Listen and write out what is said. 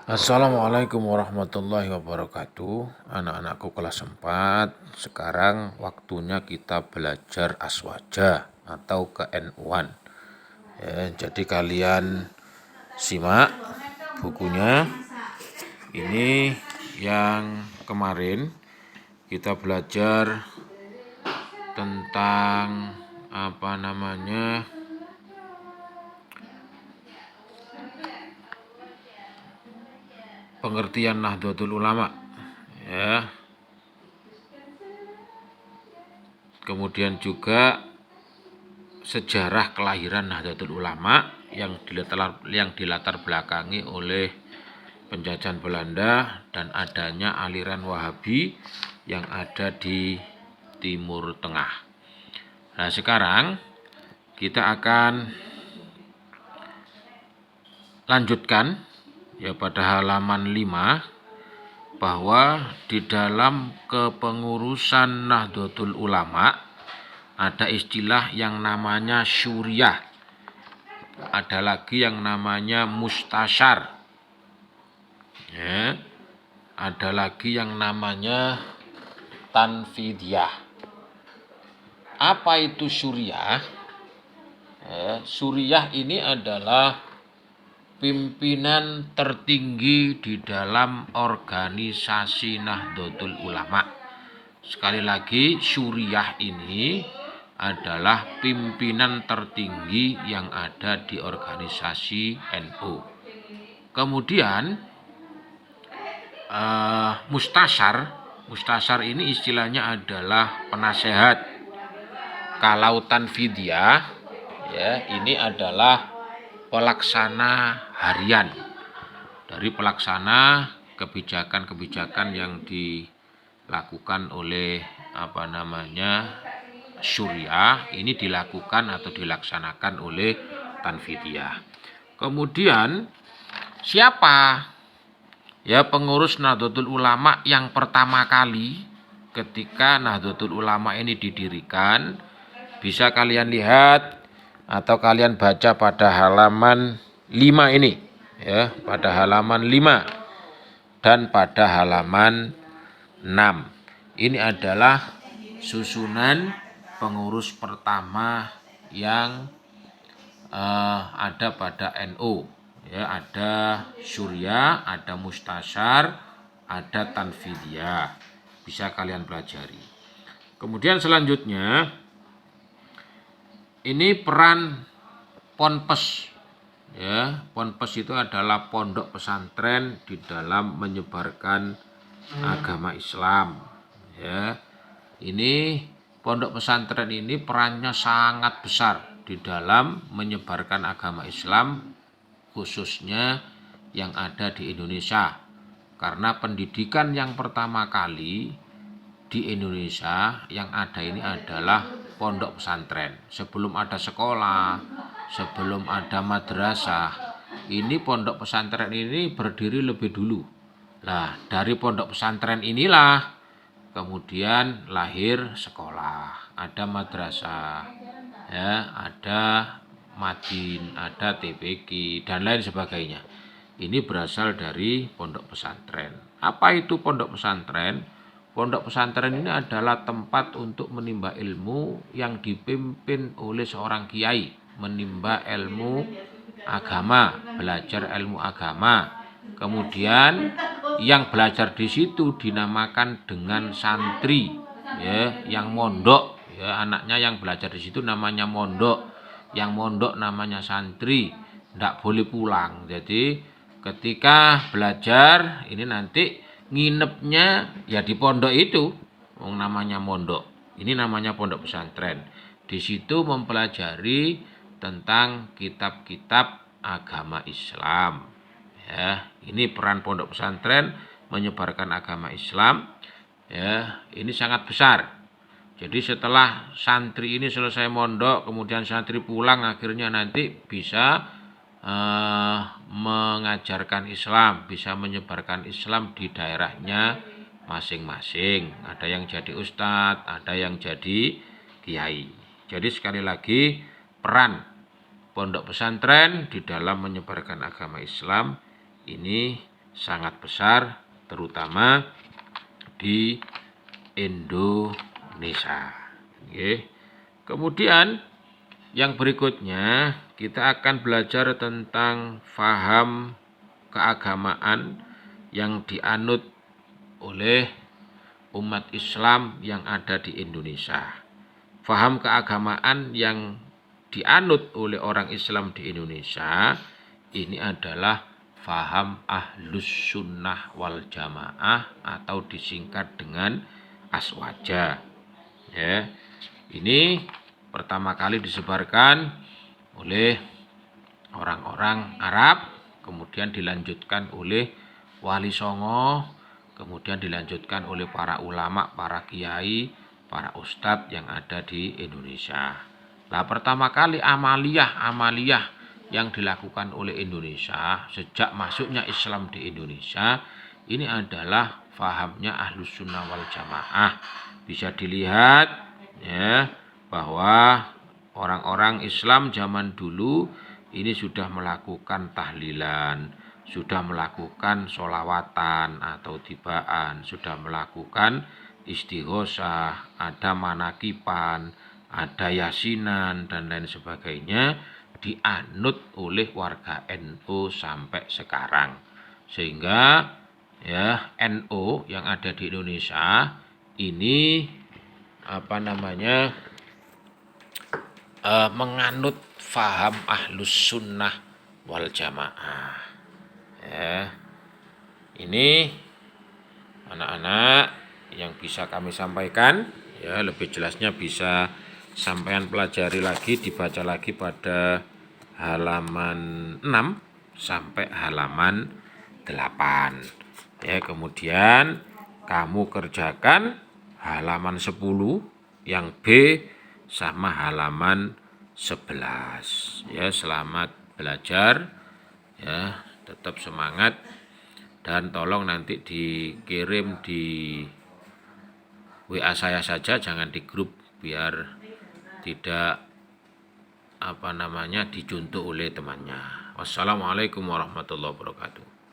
Assalamualaikum warahmatullahi wabarakatuh. Anak-anakku kelas 4. Sekarang waktunya kita belajar aswaja atau ke-NU-an. Ya, jadi kalian simak bukunya. Ini yang kemarin kita belajar tentang pengertian Nahdlatul Ulama, ya. Kemudian juga sejarah kelahiran Nahdlatul Ulama yang dilatar belakangi oleh penjajahan Belanda dan adanya aliran Wahabi yang ada di Timur Tengah. Nah, sekarang kita akan lanjutkan ya pada halaman 5 bahwa di dalam kepengurusan Nahdlatul Ulama ada istilah yang namanya syuriah, ada lagi yang namanya mustasyar, ya, ada lagi yang namanya tanfidiyah. Apa itu syuriah? Syuriah ini adalah pimpinan tertinggi di dalam organisasi Nahdlatul Ulama. Sekali lagi, syuriah ini adalah pimpinan tertinggi yang ada di organisasi NU. Kemudian mustasyar ini istilahnya adalah penasehat. Kalau tanfidiyah, ya, ini adalah pelaksana harian dari pelaksana kebijakan-kebijakan yang dilakukan oleh syuriah, ini dilakukan atau dilaksanakan oleh tanfidiyah. Kemudian siapa ya pengurus Nahdlatul Ulama yang pertama kali ketika Nahdlatul Ulama ini didirikan? Bisa kalian lihat atau kalian baca pada halaman 5 ini, ya, pada halaman 5 dan pada halaman 6. Ini adalah susunan pengurus pertama yang ada pada NU, ya, ada syuriah, ada mustasyar, ada tanfidiyah. Bisa kalian pelajari. Kemudian selanjutnya ini peran ponpes, ya. Ponpes itu adalah pondok pesantren di dalam menyebarkan agama Islam, ya. Ini pondok pesantren ini perannya sangat besar di dalam menyebarkan agama Islam, khususnya yang ada di Indonesia. Karena pendidikan yang pertama kali di Indonesia yang ada ini adalah pondok pesantren. Sebelum ada sekolah, sebelum ada madrasah, ini pondok pesantren ini berdiri lebih dulu. Nah, dari pondok pesantren inilah kemudian lahir sekolah, ada madrasah, ya, ada madin, ada TPQ dan lain sebagainya. Ini berasal dari pondok pesantren. Apa itu pondok pesantren? Pondok pesantren ini adalah tempat untuk menimba ilmu yang dipimpin oleh seorang kiai, menimba ilmu agama, belajar ilmu agama. Kemudian yang belajar di situ dinamakan dengan santri, ya, yang mondok, ya, anaknya yang belajar di situ namanya mondok, yang mondok namanya santri, tidak boleh pulang. Jadi ketika belajar ini nanti nginepnya ya di pondok itu, namanya mondok. Ini namanya pondok pesantren. Di situ mempelajari tentang kitab-kitab agama Islam. Ya, ini peran pondok pesantren menyebarkan agama Islam. Ya, ini sangat besar. Jadi setelah santri ini selesai mondok, kemudian santri pulang, akhirnya nanti bisa mengajarkan Islam, bisa menyebarkan Islam di daerahnya masing-masing. Ada yang jadi ustadz, ada yang jadi kiai. Jadi sekali lagi peran pondok pesantren di dalam menyebarkan agama Islam ini sangat besar, terutama di Indonesia. Oke. Kemudian yang berikutnya kita akan belajar tentang faham keagamaan yang dianut oleh umat Islam yang ada di Indonesia. Faham keagamaan yang dianut oleh orang Islam di Indonesia ini adalah faham Ahlus Sunnah wal Jamaah atau disingkat dengan Aswaja. Ya, ini pertama kali disebarkan oleh orang-orang Arab, kemudian dilanjutkan oleh Wali Songo, kemudian dilanjutkan oleh para ulama, para kiai, para ustadz yang ada di Indonesia. Nah, pertama kali amaliyah yang dilakukan oleh Indonesia sejak masuknya Islam di Indonesia ini adalah fahamnya Ahlus Sunnah wal Jamaah. Bisa dilihat ya bahwa orang-orang Islam zaman dulu ini sudah melakukan tahlilan, sudah melakukan sholawatan atau tibaan, sudah melakukan istighosah, ada manakipan, ada yasinan dan lain sebagainya, dianut oleh warga NU sampai sekarang. Sehingga ya NU yang ada di Indonesia ini menganut faham Ahlus Sunnah wal Jamaah. Ya. Ini anak-anak yang bisa kami sampaikan, ya lebih jelasnya bisa sampean pelajari lagi, dibaca lagi pada halaman 6 sampai halaman 8. Ya, kemudian kamu kerjakan halaman 10 yang B sama halaman 11. Ya, selamat belajar. Ya, tetap semangat dan tolong nanti dikirim di WA saya saja, jangan di grup biar tidak dijuntuk oleh temannya. Wassalamualaikum warahmatullahi wabarakatuh.